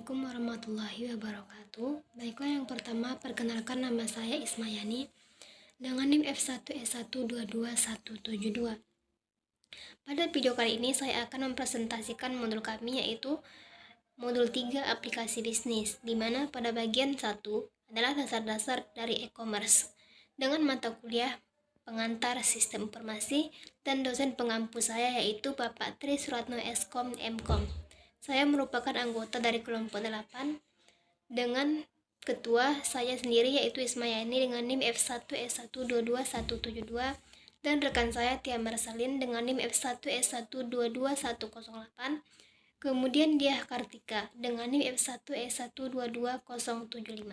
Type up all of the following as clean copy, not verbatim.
Assalamualaikum warahmatullahi wabarakatuh. Baiklah, yang pertama perkenalkan, nama saya Ismayani dengan NIM F1E1222172. Pada video kali ini saya akan mempresentasikan modul kami, yaitu modul 3 aplikasi bisnis, di mana pada bagian 1 adalah dasar-dasar dari e-commerce dengan mata kuliah pengantar sistem informasi dan dosen pengampu saya, yaitu Bapak Tri Suratno Eskom Mkom. Saya merupakan anggota dari kelompok 8 dengan ketua saya sendiri, yaitu Ismayani dengan NIM F1E1222172, dan rekan saya Tia Marsalin dengan NIM F1E1222108. Kemudian Diah Kartika dengan NIM F1E1222075.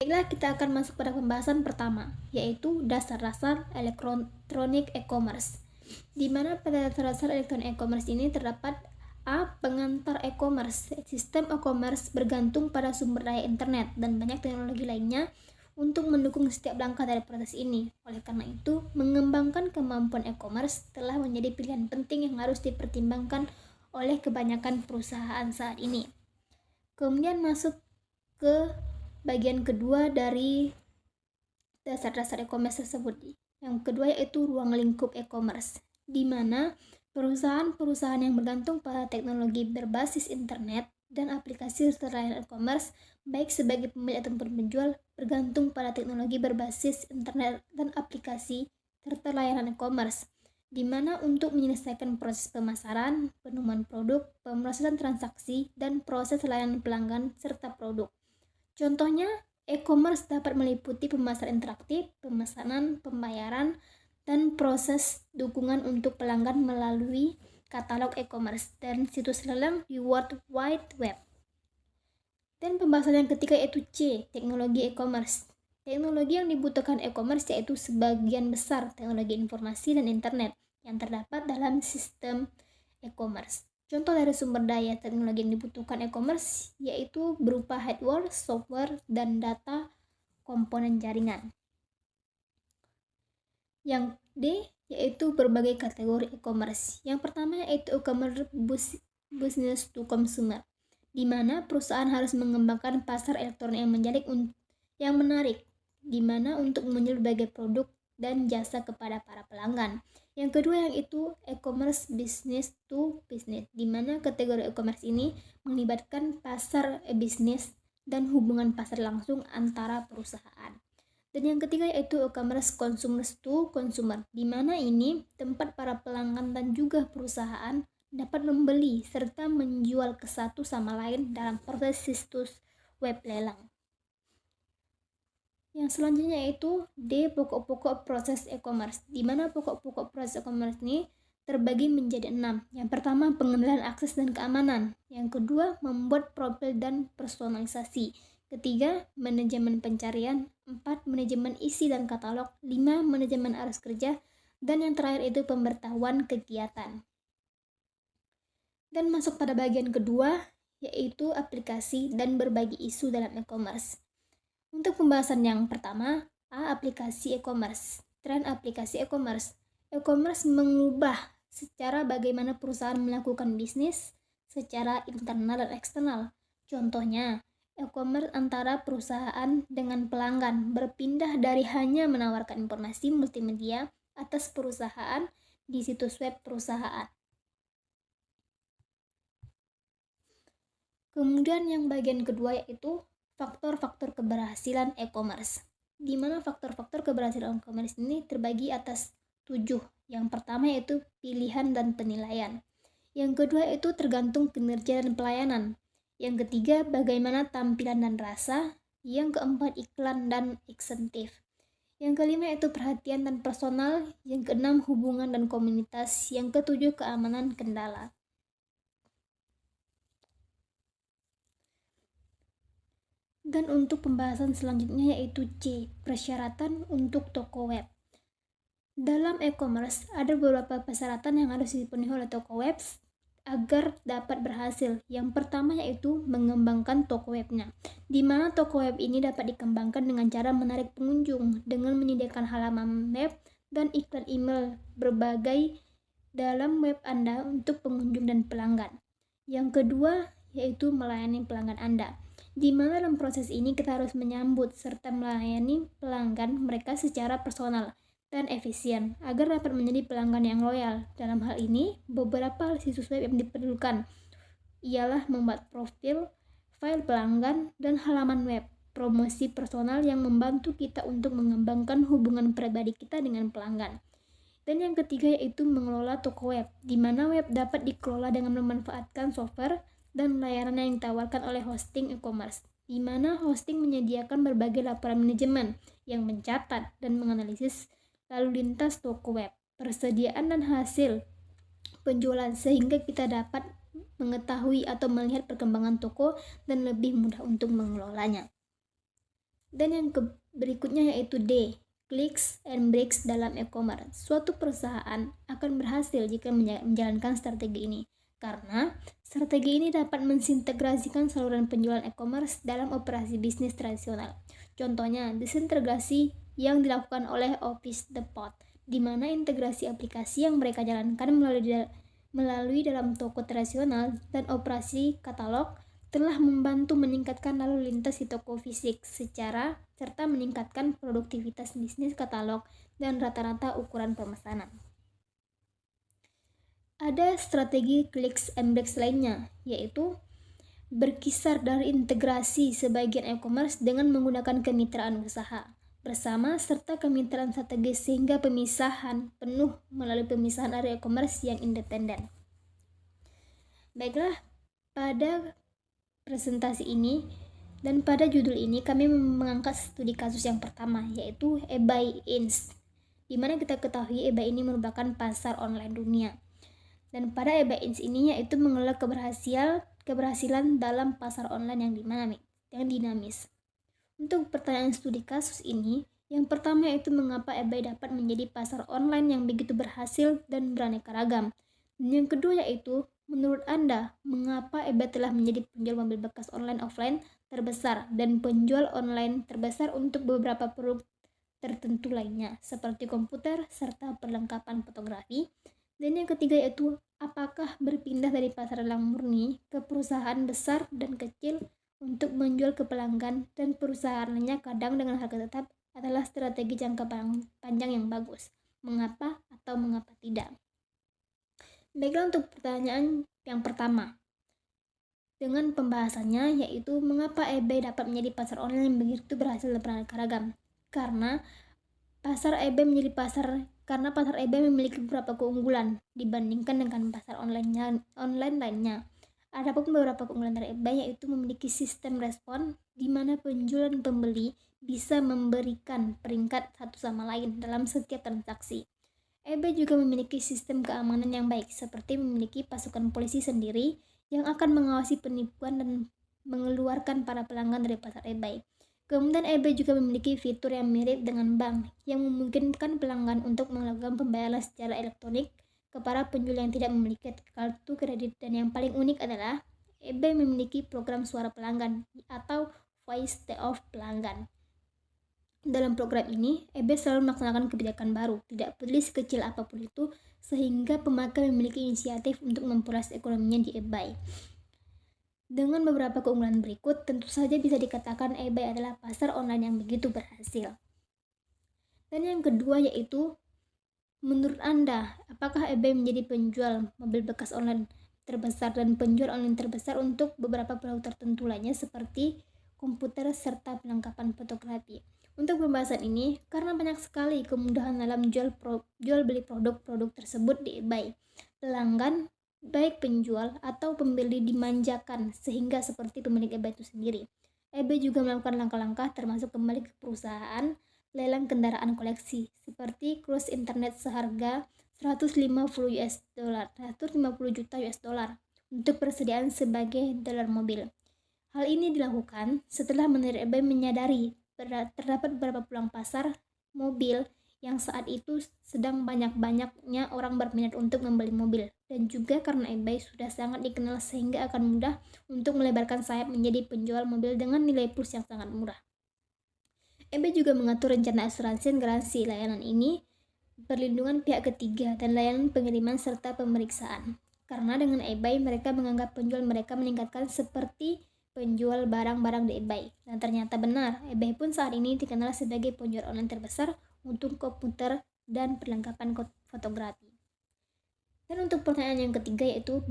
Baiklah, kita akan masuk pada pembahasan pertama, yaitu dasar-dasar elektronik e-commerce, di mana pada dasar-dasar elektronik e-commerce ini terdapat A. Pengantar e-commerce. Sistem e-commerce bergantung pada sumber daya internet dan banyak teknologi lainnya untuk mendukung setiap langkah dari proses ini. Oleh karena itu, mengembangkan kemampuan e-commerce telah menjadi pilihan penting yang harus dipertimbangkan oleh kebanyakan perusahaan saat ini. Kemudian masuk ke bagian kedua dari dasar-dasar e-commerce tersebut. Yang kedua yaitu ruang lingkup e-commerce, di mana perusahaan-perusahaan yang bergantung pada teknologi berbasis internet dan aplikasi serta layanan e-commerce, baik sebagai pembeli ataupun penjual, bergantung pada teknologi berbasis internet dan aplikasi serta layanan e-commerce, di mana untuk menyelesaikan proses pemasaran, penemuan produk, pemrosesan transaksi, dan proses layanan pelanggan serta produk. Contohnya, e-commerce dapat meliputi pemasaran interaktif, pemesanan, pembayaran, dan proses dukungan untuk pelanggan melalui katalog e-commerce dan situs lelang di World Wide Web. Dan pembahasan yang ketiga yaitu C, teknologi e-commerce. Teknologi yang dibutuhkan e-commerce yaitu sebagian besar teknologi informasi dan internet yang terdapat dalam sistem e-commerce. Contoh dari sumber daya teknologi yang dibutuhkan e-commerce yaitu berupa hardware, software, dan data komponen jaringan. Yang D yaitu berbagai kategori e-commerce. Yang pertama yaitu e-commerce business to consumer, di mana perusahaan harus mengembangkan pasar elektronik yang menarik, di mana untuk menjual berbagai produk dan jasa kepada para pelanggan. Yang kedua yaitu e-commerce business to business, di mana kategori e-commerce ini melibatkan pasar bisnis dan hubungan pasar langsung antara perusahaan. Dan yang ketiga yaitu e-commerce consumer to consumer, di mana ini tempat para pelanggan dan juga perusahaan dapat membeli serta menjual ke satu sama lain dalam proses situs web lelang. Yang selanjutnya yaitu D, pokok-pokok proses e-commerce, di mana pokok-pokok proses e-commerce ini terbagi menjadi 6. Yang pertama, pengendalian akses dan keamanan. Yang kedua, membuat profil dan personalisasi. Ketiga, manajemen pencarian. 4, manajemen isi dan katalog. 5, manajemen arus kerja. Dan yang terakhir itu pemberitahuan kegiatan. Dan masuk pada bagian kedua, yaitu aplikasi dan berbagi isu dalam e-commerce. Untuk pembahasan yang pertama, A, aplikasi e-commerce. Tren aplikasi e-commerce. E-commerce mengubah secara bagaimana perusahaan melakukan bisnis secara internal dan eksternal. Contohnya, e-commerce antara perusahaan dengan pelanggan berpindah dari hanya menawarkan informasi multimedia atas perusahaan di situs web perusahaan. Kemudian yang bagian kedua yaitu faktor-faktor keberhasilan e-commerce, di mana faktor-faktor keberhasilan e-commerce ini terbagi atas 7. Yang pertama yaitu pilihan dan penilaian. Yang kedua yaitu tergantung kinerja dan pelayanan. Yang ketiga, bagaimana tampilan dan rasa. Yang keempat, iklan dan insentif. Yang kelima yaitu perhatian dan personal. Yang keenam, hubungan dan komunitas. Yang ketujuh, keamanan kendala. Dan untuk pembahasan selanjutnya yaitu C, persyaratan untuk toko web. Dalam e-commerce ada beberapa persyaratan yang harus dipenuhi oleh toko web agar dapat berhasil. Yang pertama yaitu mengembangkan toko webnya, di mana toko web ini dapat dikembangkan dengan cara menarik pengunjung dengan menyediakan halaman web dan iklan email berbagai dalam web Anda untuk pengunjung dan pelanggan. Yang kedua yaitu melayani pelanggan Anda. Di mana dalam proses ini kita harus menyambut serta melayani pelanggan mereka secara personal dan efisien agar dapat menjadi pelanggan yang loyal. Dalam hal ini, beberapa situs web yang diperlukan ialah membuat profil, file pelanggan, dan halaman web. Promosi personal yang membantu kita untuk mengembangkan hubungan pribadi kita dengan pelanggan. Dan yang ketiga yaitu mengelola toko web, di mana web dapat dikelola dengan memanfaatkan software dan layanan yang ditawarkan oleh hosting e-commerce, di mana hosting menyediakan berbagai laporan manajemen yang mencatat dan menganalisis lalu lintas toko web, persediaan dan hasil penjualan sehingga kita dapat mengetahui atau melihat perkembangan toko dan lebih mudah untuk mengelolanya. Dan yang berikutnya yaitu D, clicks and breaks dalam e-commerce. Suatu perusahaan akan berhasil jika menjalankan strategi ini, karena strategi ini dapat mensintegrasikan saluran penjualan e-commerce dalam operasi bisnis tradisional. Contohnya, disintegrasi yang dilakukan oleh Office Depot, di mana integrasi aplikasi yang mereka jalankan melalui dalam toko tradisional dan operasi katalog telah membantu meningkatkan lalu lintas di toko fisik serta meningkatkan produktivitas bisnis katalog dan rata-rata ukuran pemesanan. Ada strategi clicks and breaks lainnya, yaitu berkisar dari integrasi sebagian e-commerce dengan menggunakan kemitraan usaha bersama serta kemitraan strategis sehingga pemisahan penuh melalui pemisahan area e-commerce yang independen. Baiklah, pada presentasi ini dan pada judul ini kami mengangkat studi kasus yang pertama, yaitu eBay Inc., di mana kita ketahui eBay ini merupakan pasar online dunia. Dan pada eBay Inc. ini yaitu mengelola keberhasilan dalam pasar online yang dinamis. Untuk pertanyaan studi kasus ini, yang pertama yaitu mengapa eBay dapat menjadi pasar online yang begitu berhasil dan beraneka ragam. Dan yang kedua yaitu, menurut Anda, mengapa eBay telah menjadi penjual mobil bekas online offline terbesar dan penjual online terbesar untuk beberapa produk tertentu lainnya, seperti komputer serta perlengkapan fotografi? Dan yang ketiga yaitu, apakah berpindah dari pasar lelang murni ke perusahaan besar dan kecil untuk menjual ke pelanggan dan perusahaan lainnya kadang dengan harga tetap adalah strategi jangka panjang yang bagus? Mengapa atau mengapa tidak? Baiklah, untuk pertanyaan yang pertama, dengan pembahasannya yaitu mengapa eBay dapat menjadi pasar online yang begitu berhasil dan beraneka ragam. Karena pasar eBay memiliki beberapa keunggulan dibandingkan dengan pasar online lainnya. Adapun beberapa keunggulan dari eBay yaitu memiliki sistem respon di mana penjual dan pembeli bisa memberikan peringkat satu sama lain dalam setiap transaksi. eBay juga memiliki sistem keamanan yang baik, seperti memiliki pasukan polisi sendiri yang akan mengawasi penipuan dan mengeluarkan para pelanggan dari pasar eBay. Kemudian eBay juga memiliki fitur yang mirip dengan bank yang memungkinkan pelanggan untuk melakukan pembayaran secara elektronik kepada penjual yang tidak memiliki kartu kredit. Dan yang paling unik adalah eBay memiliki program suara pelanggan atau voice of pelanggan. Dalam program ini, eBay selalu melaksanakan kebijakan baru, tidak peduli sekecil apapun itu, sehingga pemakai memiliki inisiatif untuk memperluas ekonominya di eBay. Dengan beberapa keunggulan berikut, tentu saja bisa dikatakan eBay adalah pasar online yang begitu berhasil. Dan yang kedua yaitu, menurut Anda, apakah eBay menjadi penjual mobil bekas online terbesar dan penjual online terbesar untuk beberapa produk tertentu lainnya seperti komputer serta perlengkapan fotografi? Untuk pembahasan ini, karena banyak sekali kemudahan dalam jual beli produk-produk tersebut di eBay, pelanggan, baik penjual atau pembeli dimanjakan sehingga seperti pemilik eBay itu sendiri. eBay juga melakukan langkah-langkah termasuk kembali ke perusahaan lelang kendaraan koleksi seperti cruise internet seharga 150 juta US dollar untuk persediaan sebagai dolar mobil. Hal ini dilakukan setelah manajer eBay menyadari terdapat beberapa peluang pasar mobil yang saat itu sedang banyak-banyaknya orang berminat untuk membeli mobil, dan juga karena eBay sudah sangat dikenal sehingga akan mudah untuk melebarkan sayap menjadi penjual mobil dengan nilai plus yang sangat murah. eBay juga mengatur rencana asuransi dan garansi. Layanan ini perlindungan pihak ketiga dan layanan pengiriman serta pemeriksaan. Karena dengan eBay mereka menganggap penjual mereka meningkatkan seperti penjual barang-barang di eBay. Dan ternyata benar, eBay pun saat ini dikenal sebagai penjual online terbesar untuk komputer dan perlengkapan fotografi. Dan untuk pertanyaan yang ketiga yaitu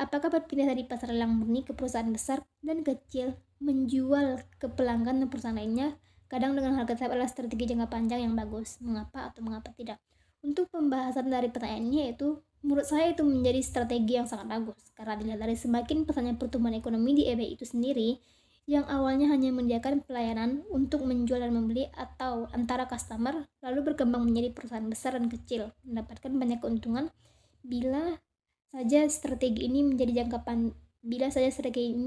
apakah berpindah dari pasar lelang murni ke perusahaan besar dan kecil menjual ke pelanggan dan perusahaan lainnya kadang dengan harga tetap adalah strategi jangka panjang yang bagus. Mengapa atau mengapa tidak? Untuk pembahasan dari pertanyaan ini yaitu menurut saya itu menjadi strategi yang sangat bagus karena dilihat dari semakin pesatnya pertumbuhan ekonomi di eBay itu sendiri yang awalnya hanya menyediakan pelayanan untuk menjual dan membeli atau antara customer lalu berkembang menjadi perusahaan besar dan kecil mendapatkan banyak keuntungan bila saja strategi ini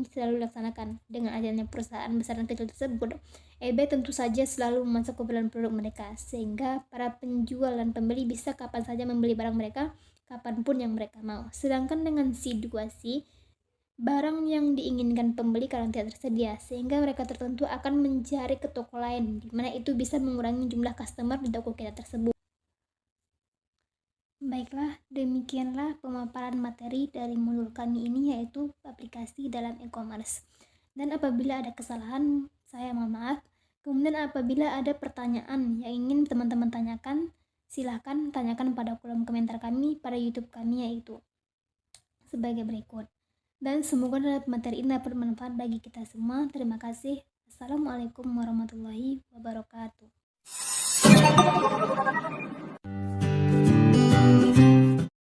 selalu dilaksanakan. Dengan adanya perusahaan besar dan kecil tersebut, eBay tentu saja selalu memasok kebutuhan produk mereka, sehingga para penjual dan pembeli bisa kapan saja membeli barang mereka, kapanpun yang mereka mau. Sedangkan dengan situasi, barang yang diinginkan pembeli kadang tidak tersedia, sehingga mereka tertentu akan mencari ke toko lain, di mana itu bisa mengurangi jumlah customer di toko kita tersebut. Baiklah, demikianlah pemaparan materi dari modul kami ini yaitu aplikasi dalam e-commerce. Dan apabila ada kesalahan, saya mohon maaf. Kemudian apabila ada pertanyaan yang ingin teman-teman tanyakan, silahkan tanyakan pada kolom komentar kami pada YouTube kami yaitu sebagai berikut. Dan semoga materi ini dapat bermanfaat bagi kita semua. Terima kasih. Assalamualaikum warahmatullahi wabarakatuh.